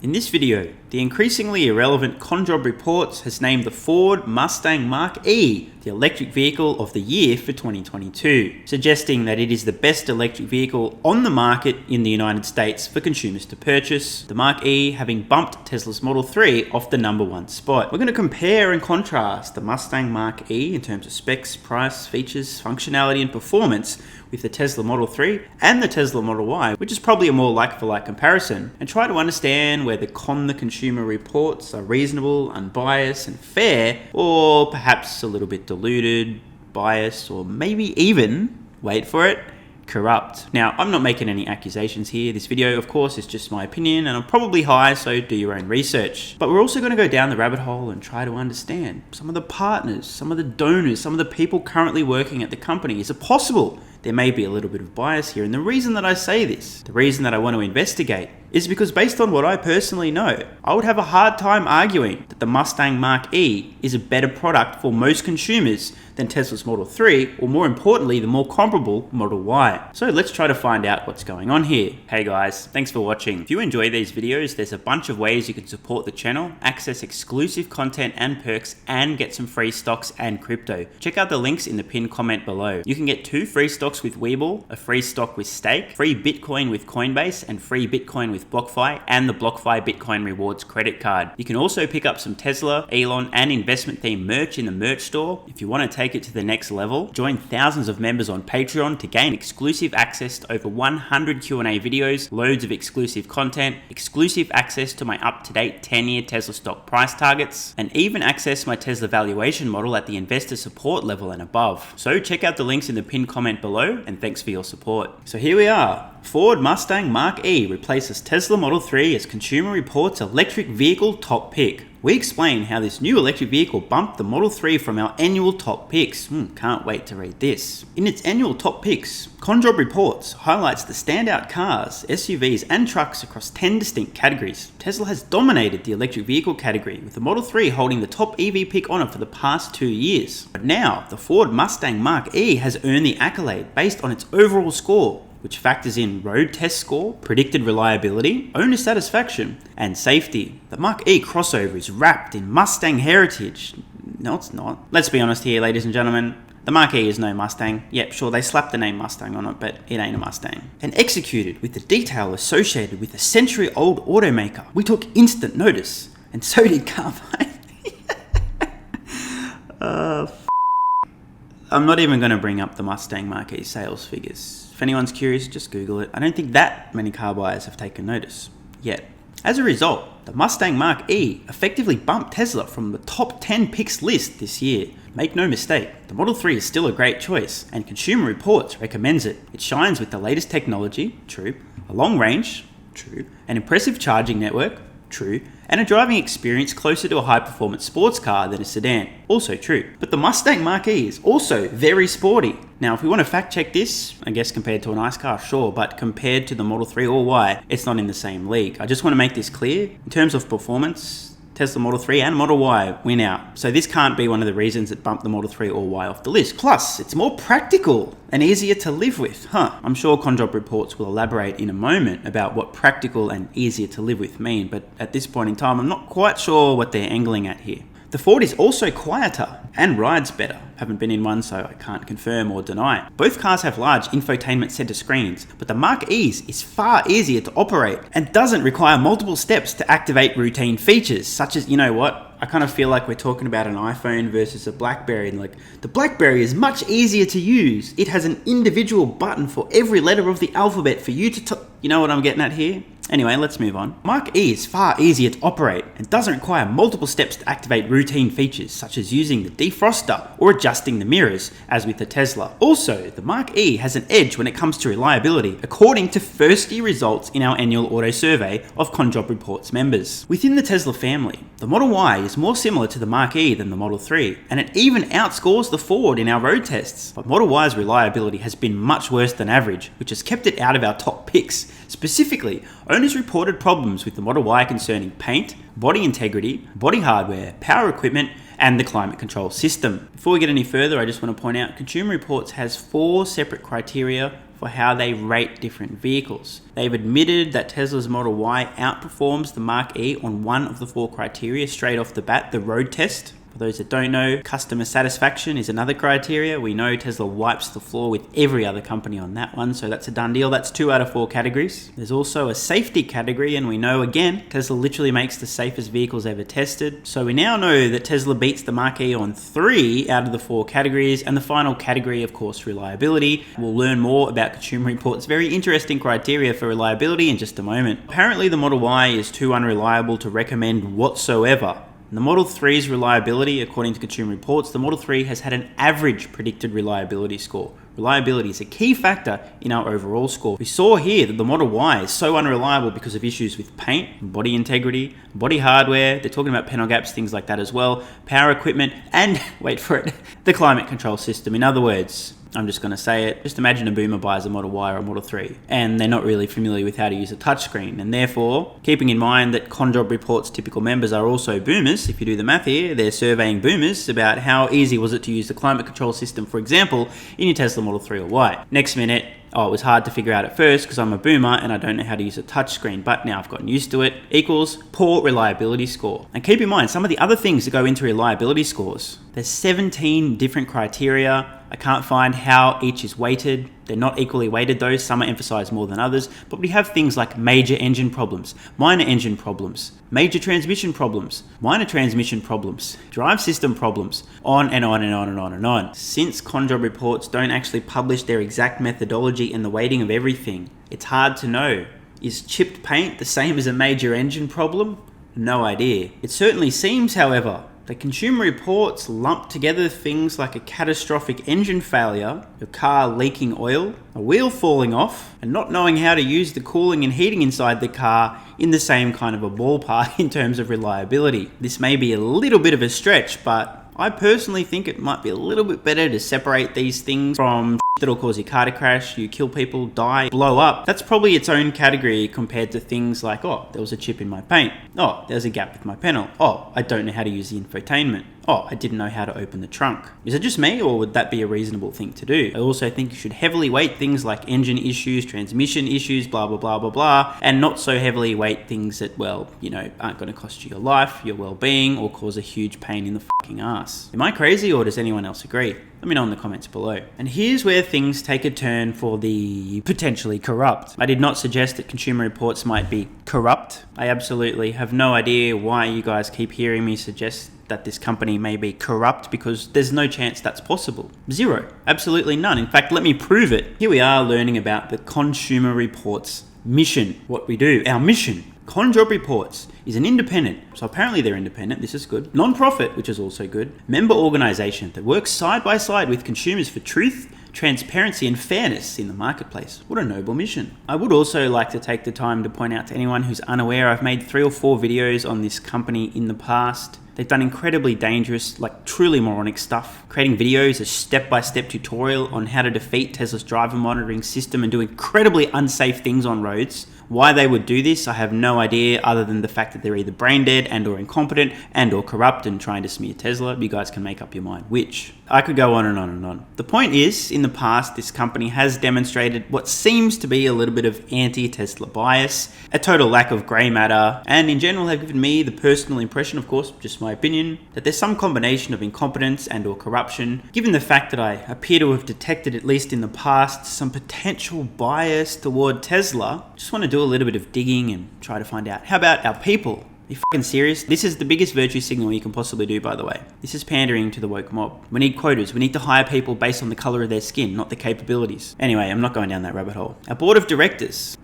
In this video, the increasingly irrelevant Conjob Reports has named the Ford Mustang Mach E the electric vehicle of the year for 2022, suggesting that it is the best electric vehicle on the market in the United States for consumers to purchase, the Mach E having bumped Tesla's Model 3 off the #1 spot. We're going to compare and contrast the Mustang Mach E in terms of specs, price, features, functionality and performance with the Tesla Model 3 and the Tesla Model Y, which is probably a more like-for-like comparison, and try to understand whether the consumer reports are reasonable, unbiased and fair, or perhaps a little bit diluted, biased, or maybe even, wait for it, corrupt. Now, I'm not making any accusations here. This video, of course, is just my opinion and I'm probably high, so do your own research. But we're also going to go down the rabbit hole and try to understand some of the partners, some of the donors, some of the people currently working at the company. Is it possible there may be a little bit of bias here? And the reason that I say this, the reason that I want to investigate, is because based on what I personally know, I would have a hard time arguing that the Mustang Mach E is a better product for most consumers than Tesla's Model 3, or more importantly, the more comparable Model Y. So let's try to find out what's going on here. Hey guys, thanks for watching. If you enjoy these videos, there's a bunch of ways you can support the channel, access exclusive content and perks, and get some free stocks and crypto. Check out the links in the pinned comment below. You can get 2 free stocks with WeBull, a free stock with Stake, free Bitcoin with Coinbase, and free Bitcoin with BlockFi, and the BlockFi Bitcoin Rewards credit card. You can also pick up some Tesla, Elon, and investment themed merch in the merch store. If you want to take it to the next level, join thousands of members on Patreon to gain exclusive access to over 100 Q&A videos, loads of exclusive content, exclusive access to my up-to-date 10-year Tesla stock price targets, and even access my Tesla valuation model at the investor support level and above. So check out the links in the pinned comment below, and thanks for your support. So here we are. Ford Mustang Mach E replaces Tesla Model 3 as Consumer Reports electric vehicle top pick. We explain how this new electric vehicle bumped the Model 3 from our annual top picks. Can't wait to read this. In its annual top picks, Conjob Reports highlights the standout cars, SUVs and trucks across 10 distinct categories. Tesla has dominated the electric vehicle category, with the Model 3 holding the top EV pick honor for the past 2 years. But now, the Ford Mustang Mach E has earned the accolade based on its overall score, which factors in road test score, predicted reliability, owner satisfaction, and safety. The Mach E crossover is wrapped in Mustang heritage. No, it's not. Let's be honest here, ladies and gentlemen. The Mach E is no Mustang. Yep, sure, they slapped the name Mustang on it, but it ain't a Mustang. And executed with the detail associated with a century-old automaker, we took instant notice, and so did Carbine. I'm not even going to bring up the Mustang Mach E sales figures. If anyone's curious, just Google it. I don't think that many car buyers have taken notice yet. As a result, the Mustang Mach E effectively bumped Tesla from the top 10 picks list this year. Make no mistake, the Model 3 is still a great choice, and Consumer Reports recommends it. It shines with the latest technology, true, a long range, true, an impressive charging network, true, and a driving experience closer to a high-performance sports car than a sedan, also true. But the Mustang Mach E is also very sporty. Now, if we want to fact-check this, I guess compared to a nice car, sure, but compared to the Model 3 or Y, it's not in the same league. I just want to make this clear. In terms of performance, Tesla Model 3 and Model Y win out. So this can't be one of the reasons that bumped the Model 3 or Y off the list. Plus, it's more practical and easier to live with. I'm sure Conjob Reports will elaborate in a moment about what practical and easier to live with mean, but at this point in time, I'm not quite sure what they're angling at here. The Ford is also quieter and rides better. Haven't been in one, so I can't confirm or deny. Both cars have large infotainment center screens, but the Mach E's is far easier to operate and doesn't require multiple steps to activate routine features, such as, you know what, I kind of feel like we're talking about an iPhone versus a BlackBerry, and like, the BlackBerry is much easier to use. It has an individual button for every letter of the alphabet for you to you know what I'm getting at here? Anyway, let's move on. Mach E is far easier to operate and doesn't require multiple steps to activate routine features, such as using the defroster or adjusting the mirrors, as with the Tesla. Also, the Mach E has an edge when it comes to reliability, according to first-year results in our annual auto survey of Conjob Reports members. Within the Tesla family, the Model Y is more similar to the Mach E than the Model 3, and it even outscores the Ford in our road tests. But Model Y's reliability has been much worse than average, which has kept it out of our top picks. Specifically, owners reported problems with the Model Y concerning paint, body integrity, body hardware, power equipment, and the climate control system. Before we get any further, I just want to point out Consumer Reports has 4 separate criteria for for how they rate different vehicles. They've admitted that Tesla's Model Y outperforms the Mach E on one of the 4 criteria straight off the bat, the road test. For those that don't know, customer satisfaction is another criteria. We know Tesla wipes the floor with every other company on that one, so that's a done deal. That's 2 out of 4 categories. There's also a safety category, and we know again, Tesla literally makes the safest vehicles ever tested. So we now know that Tesla beats the Mach E on 3 out of the 4 categories, and the final category, of course, reliability. We'll learn more about Consumer Reports' very interesting criteria for reliability in just a moment. Apparently the Model Y is too unreliable to recommend whatsoever. The Model 3's reliability, according to Consumer Reports, the Model 3 has had an average predicted reliability score. Reliability is a key factor in our overall score. We saw here that the Model Y is so unreliable because of issues with paint, body integrity, body hardware. They're talking about panel gaps, things like that as well, power equipment, and, wait for it, the climate control system. In other words, I'm just going to say it. Just imagine a boomer buys a Model Y or a Model 3 and they're not really familiar with how to use a touchscreen. And therefore, keeping in mind that Conjob Report's typical members are also boomers, if you do the math here, they're surveying boomers about how easy was it to use the climate control system, for example, in your Tesla Model 3 or Y. Next minute, oh, it was hard to figure out at first because I'm a boomer and I don't know how to use a touchscreen, but now I've gotten used to it, equals poor reliability score. And keep in mind, some of the other things that go into reliability scores, there's 17 different criteria. I can't find how each is weighted. They're not equally weighted though, some are emphasized more than others, but we have things like major engine problems, minor engine problems, major transmission problems, minor transmission problems, drive system problems, on and on and on and on and on. Since Conjob Reports don't actually publish their exact methodology and the weighting of everything, it's hard to know. Is chipped paint the same as a major engine problem? No idea. It certainly seems, however, the Consumer Reports lump together things like a catastrophic engine failure, your car leaking oil, a wheel falling off, and not knowing how to use the cooling and heating inside the car in the same kind of a ballpark in terms of reliability. This may be a little bit of a stretch, but I personally think it might be a little bit better to separate these things from that'll cause your car to crash, you kill people, die, blow up. That's probably its own category compared to things like, oh, there was a chip in my paint. Oh, there's a gap with my panel. Oh, I don't know how to use the infotainment. Oh, I didn't know how to open the trunk. Is it just me, or would that be a reasonable thing to do? I also think you should heavily weight things like engine issues, transmission issues, blah, blah, blah, blah, blah, and not so heavily weight things that, well, you know, aren't going to cost you your life, your well-being, or cause a huge pain in the fucking ass. Am I crazy, or does anyone else agree? Let me know in the comments below. And here's where things take a turn for the potentially corrupt. I did not suggest that Consumer Reports might be corrupt. I absolutely have no idea why you guys keep hearing me suggest that this company may be corrupt, because there's no chance that's possible. Zero. Absolutely none. In fact, let me prove it. Here we are learning about the Consumer Reports mission. What we do, our mission. Conjob Reports is an independent, so apparently they're independent, this is good, non-profit, which is also good, member organisation that works side by side with consumers for truth, transparency and fairness in the marketplace. What a noble mission. I would also like to take the time to point out to anyone who's unaware, I've made 3 or 4 videos on this company in the past. They've done incredibly dangerous, like truly moronic stuff, creating videos, a step-by-step tutorial on how to defeat Tesla's driver monitoring system and do incredibly unsafe things on roads. Why they would do this, I have no idea, other than the fact that they're either brain dead and or incompetent and or corrupt and trying to smear Tesla. You guys can make up your mind which. I could go on and on and on. The point is, in the past, this company has demonstrated what seems to be a little bit of anti-Tesla bias, a total lack of grey matter, and in general have given me the personal impression, of course, just my opinion, that there's some combination of incompetence and or corruption. Given the fact that I appear to have detected, at least in the past, some potential bias toward Tesla, just want to do a little bit of digging and try to find out. How about our people? Are you fucking serious? This is the biggest virtue signal you can possibly do, by the way. This is pandering to the woke mob. We need quotas. We need to hire people based on the colour of their skin, not their capabilities. Anyway, I'm not going down that rabbit hole. Our board of directors.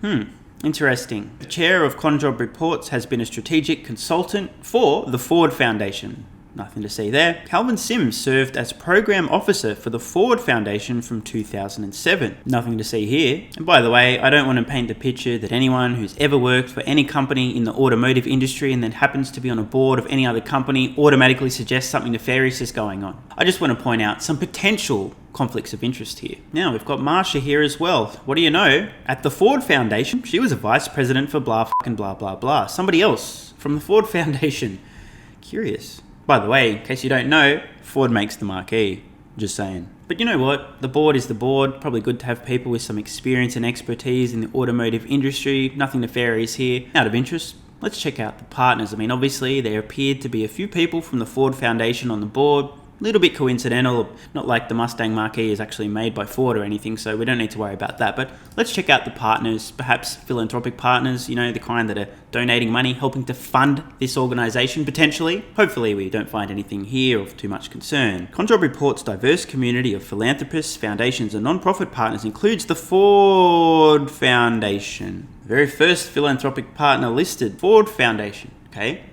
Interesting. The chair of Conjob Reports has been a strategic consultant for the Ford Foundation. Nothing to see there. Calvin Sims served as program officer for the Ford Foundation from 2007. Nothing to see here. And by the way, I don't want to paint the picture that anyone who's ever worked for any company in the automotive industry and then happens to be on a board of any other company automatically suggests something nefarious is going on. I just want to point out some potential conflicts of interest here. Now, we've got Marsha here as well. What do you know? At the Ford Foundation, she was a vice president for blah fucking blah blah blah. Somebody else from the Ford Foundation. Curious. By the way, in case you don't know, Ford makes the Mach E. Just saying. But you know what? The board is the board. Probably good to have people with some experience and expertise in the automotive industry. Nothing nefarious here. Out of interest, let's check out the partners. I mean, obviously, there appeared to be a few people from the Ford Foundation on the board. A little bit coincidental, not like the Mustang Mach E is actually made by Ford or anything, so we don't need to worry about that. But let's check out the partners, perhaps philanthropic partners, you know, the kind that are donating money, helping to fund this organisation potentially. Hopefully we don't find anything here of too much concern. Conjob reports diverse community of philanthropists, foundations and non-profit partners includes the Ford Foundation. The very first philanthropic partner listed, Ford Foundation, okay?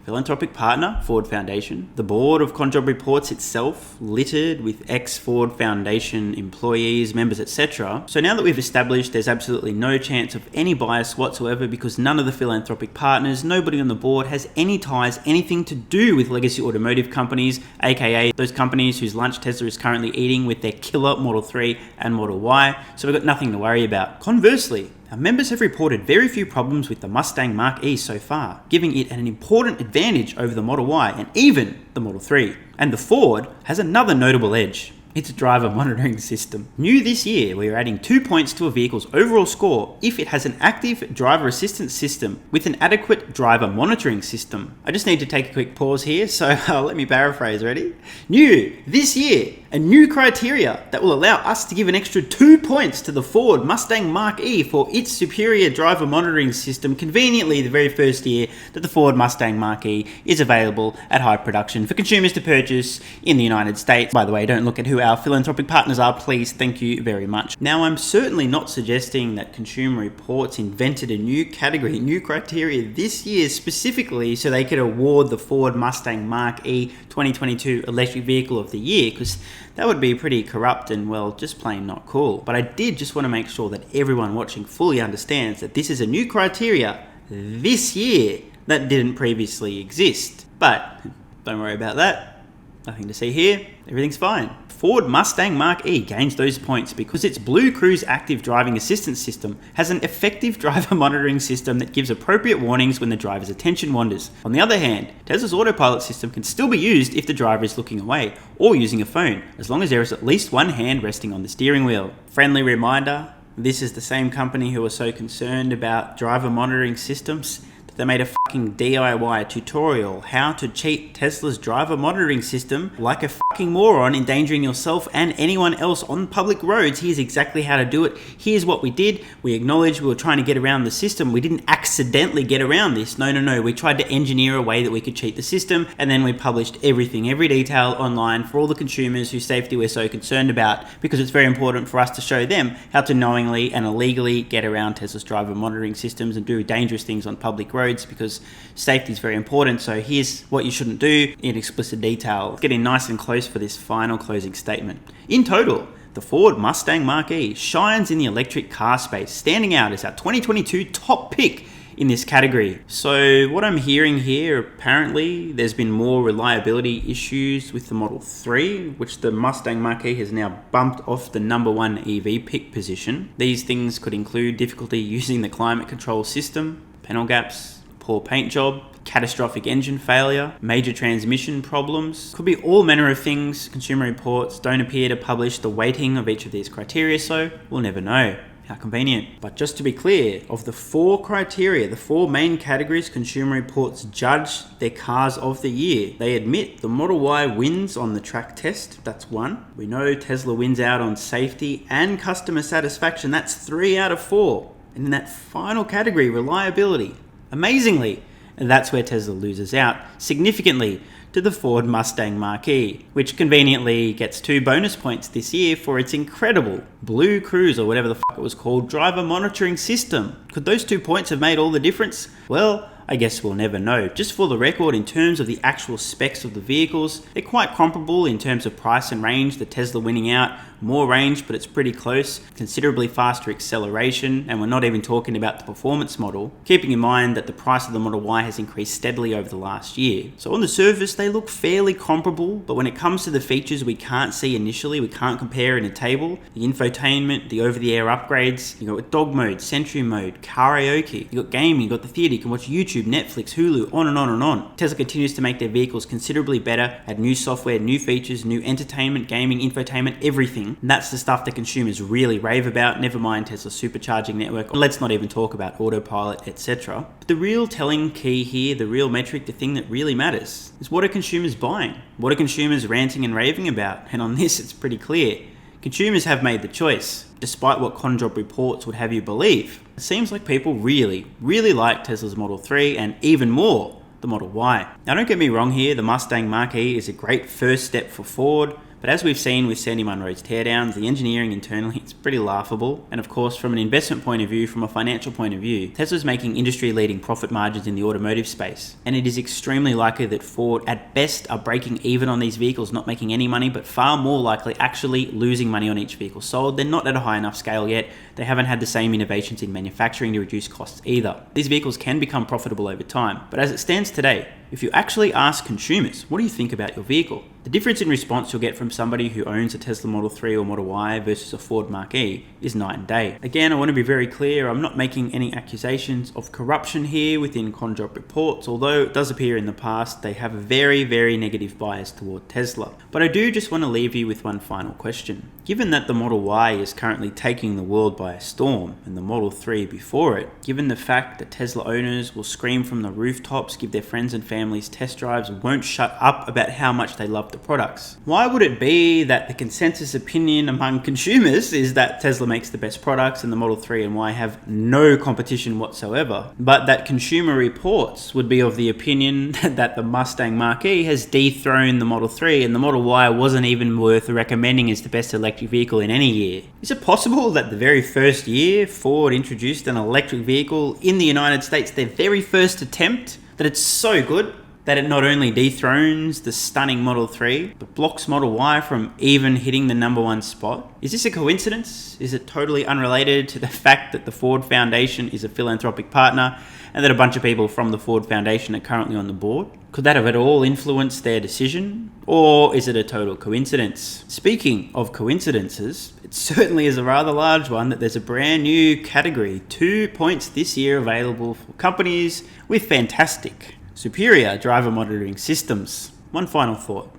Philanthropic partner, Ford Foundation. The board of Conjob reports itself littered with ex-Ford Foundation employees, members, etc. So now that we've established there's absolutely no chance of any bias whatsoever because none of the philanthropic partners, nobody on the board has any ties, anything to do with legacy automotive companies, aka those companies whose lunch Tesla is currently eating with their killer Model 3 and Model Y. So we've got nothing to worry about. Conversely, our members have reported very few problems with the Mustang Mach E so far, giving it an important advantage over the Model Y and even the Model 3. And the Ford has another notable edge. Its driver monitoring system. New this year, we are adding 2 points to a vehicle's overall score if it has an active driver assistance system with an adequate driver monitoring system. I just need to take a quick pause here, so let me paraphrase, ready? New this year, a new criteria that will allow us to give an extra 2 points to the Ford Mustang Mach E for its superior driver monitoring system, conveniently the very first year that the Ford Mustang Mach E is available at high production for consumers to purchase in the United States. By the way, don't look at who our philanthropic partners are, please. Thank you very much. Now, I'm certainly not suggesting that Consumer Reports invented a new category, new criteria this year specifically so they could award the Ford Mustang Mach E 2022 Electric Vehicle of the Year, because that would be pretty corrupt and, well, just plain not cool. But I did just want to make sure that everyone watching fully understands that this is a new criteria this year that didn't previously exist. But don't worry about that. Nothing to see here. Everything's fine. Ford Mustang Mach E gains those points because its Blue Cruise active driving assistance system has an effective driver monitoring system that gives appropriate warnings when the driver's attention wanders. On the other hand, Tesla's autopilot system can still be used if the driver is looking away or using a phone, as long as there is at least one hand resting on the steering wheel. Friendly reminder, this is the same company who are so concerned about driver monitoring systems that they made a fucking DIY tutorial how to cheat Tesla's driver monitoring system like a fucking moron, endangering yourself and anyone else on public roads. Here's exactly how to do it. Here's what we did. We acknowledged we were trying to get around the system. We didn't accidentally get around this. No. We tried to engineer a way that we could cheat the system, and then we published everything, every detail online for all the consumers whose safety we're so concerned about, because it's very important for us to show them how to knowingly and illegally get around Tesla's driver monitoring systems and do dangerous things on public roads, because safety is very important. So here's what you shouldn't do in explicit detail. Getting nice and close for this final closing statement. In total, the Ford Mustang Mach E shines in the electric car space, standing out as our 2022 top pick in this category. So what I'm hearing here, apparently there's been more reliability issues with the Model 3, which the Mustang Mach E has now bumped off the #1 EV pick position. These things could include difficulty using the climate control system, panel gaps, poor paint job, catastrophic engine failure, major transmission problems. Could be all manner of things. Consumer Reports don't appear to publish the weighting of each of these criteria, so we'll never know. How convenient. But just to be clear, of the 4 criteria, the 4 main categories Consumer Reports judge their cars of the year, they admit the Model Y wins on the track test. That's 1. We know Tesla wins out on safety and customer satisfaction. That's 3 out of 4. And in that final category, reliability, amazingly, that's where Tesla loses out significantly to the Ford Mustang Mach E, which conveniently gets 2 bonus points this year for its incredible Blue Cruise, or whatever the fuck it was called, driver monitoring system. Could those 2 points have made all the difference? Well, I guess we'll never know. Just for the record, in terms of the actual specs of the vehicles, they're quite comparable in terms of price and range. The Tesla winning out, more range, but it's pretty close. Considerably faster acceleration, and we're not even talking about the performance model, keeping in mind that the price of the Model Y has increased steadily over the last year. So on the surface, they look fairly comparable, but when it comes to the features we can't see initially, we can't compare in a table, the infotainment, the over-the-air upgrades, you got dog mode, Sentry mode, karaoke, you got gaming, you got the theater, you can watch YouTube, YouTube, Netflix, Hulu, on and on and on. Tesla continues to make their vehicles considerably better, add new software, new features, new entertainment, gaming, infotainment, everything. And that's the stuff that consumers really rave about, never mind Tesla's supercharging network. Let's not even talk about autopilot, etc. But the real telling key here, the real metric, the thing that really matters, is what are consumers buying? What are consumers ranting and raving about? And on this, it's pretty clear. Consumers have made the choice, despite what con job reports would have you believe. It seems like people really like Tesla's Model 3 and even more, the Model Y. Now don't get me wrong here, the Mustang Mach E is a great first step for Ford, but as we've seen with Sandy Munro's teardowns, the engineering internally, it's pretty laughable. And of course, from an investment point of view, from a financial point of view, Tesla's making industry-leading profit margins in the automotive space. And it is extremely likely that Ford, at best, are breaking even on these vehicles, not making any money, but far more likely actually losing money on each vehicle sold. They're not at a high enough scale yet. They haven't had the same innovations in manufacturing to reduce costs either. These vehicles can become profitable over time. But as it stands today, if you actually ask consumers, what do you think about your vehicle? The difference in response you'll get from somebody who owns a Tesla Model 3 or Model Y versus a Ford Mach E is night and day. Again, I want to be very clear, I'm not making any accusations of corruption here within con job reports, although it does appear in the past they have a very negative bias toward Tesla. But I do just want to leave you with one final question. Given that the Model Y is currently taking the world by a storm and the Model 3 before it, given the fact that Tesla owners will scream from the rooftops, give their friends and families test drives, won't shut up about how much they love the products, why would it be that the consensus opinion among consumers is that Tesla makes the best products and the Model 3 and Y have no competition whatsoever, but that Consumer Reports would be of the opinion that the Mustang Mach E has dethroned the Model 3 and the Model Y wasn't even worth recommending as the best electric vehicle in any year? Is it possible that the very first year Ford introduced an electric vehicle in the United States, their very first attempt, that it's so good that it not only dethrones the stunning Model 3, but blocks Model Y from even hitting the #1 spot? Is this a coincidence? Is it totally unrelated to the fact that the Ford Foundation is a philanthropic partner and that a bunch of people from the Ford Foundation are currently on the board? Could that have at all influenced their decision? Or is it a total coincidence? Speaking of coincidences, it certainly is a rather large one that there's a brand new category, 2 points this year available for companies with fantastic, superior driver monitoring systems. One final thought.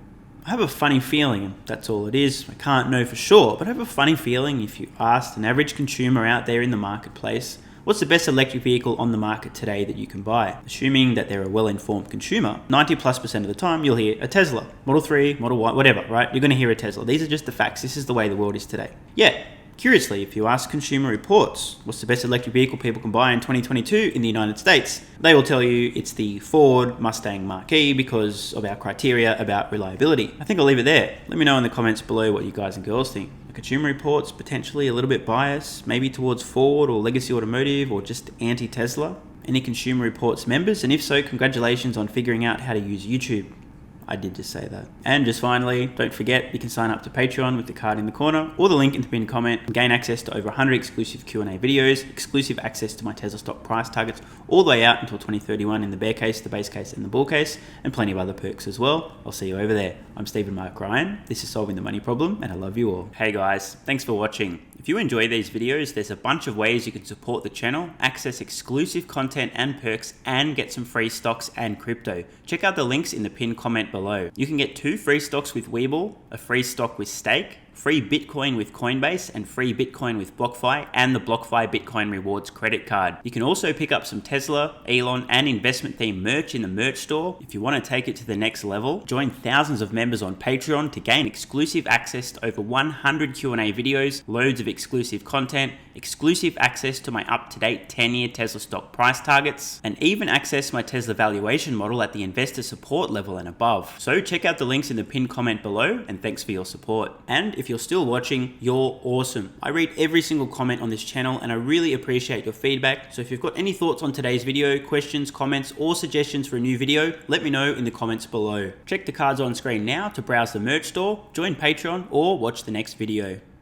I have a funny feeling, and that's all it is, I can't know for sure, but I have a funny feeling if you asked an average consumer out there in the marketplace, what's the best electric vehicle on the market today that you can buy? Assuming that they're a well-informed consumer, 90+% of the time you'll hear a Tesla, Model 3, Model Y, whatever, right? You're going to hear a Tesla. These are just the facts. This is the way the world is today. Yeah. Curiously, if you ask Consumer Reports what's the best electric vehicle people can buy in 2022 in the United States, they will tell you it's the Ford Mustang Mach E because of our criteria about reliability. I think I'll leave it there. Let me know in the comments below what you guys and girls think. Are Consumer Reports potentially a little bit biased, maybe towards Ford or Legacy Automotive or just anti-Tesla? Any Consumer Reports members? And if so, congratulations on figuring out how to use YouTube. I did just say that. And just finally, don't forget you can sign up to Patreon with the card in the corner or the link in the pinned comment and gain access to over 100 exclusive Q&A videos, exclusive access to my Tesla stock price targets all the way out until 2031 in the bear case, the base case and the bull case, and plenty of other perks as well. I'll see you over there. I'm Stephen Mark Ryan. This is Solving the Money Problem and I love you all. Hey guys, thanks for watching. If you enjoy these videos, there's a bunch of ways you can support the channel, access exclusive content and perks, and get some free stocks and crypto. Check out the links in the pinned comment below. You can get 2 free stocks with WeBull, a free stock with Stake, free Bitcoin with Coinbase, and free Bitcoin with BlockFi, and the BlockFi Bitcoin Rewards credit card. You can also pick up some Tesla, Elon, and investment themed merch in the merch store. If you want to take it to the next level, join thousands of members on Patreon to gain exclusive access to over 100 Q&A videos, loads of exclusive content, exclusive access to my up-to-date 10-year Tesla stock price targets, and even access my Tesla valuation model at the investor support level and above. So check out the links in the pinned comment below, and thanks for your support. And if you're still watching, you're awesome. I read every single comment on this channel and I really appreciate your feedback. So if you've got any thoughts on today's video, questions, comments, or suggestions for a new video, let me know in the comments below. Check the cards on screen now to browse the merch store, join Patreon, or watch the next video.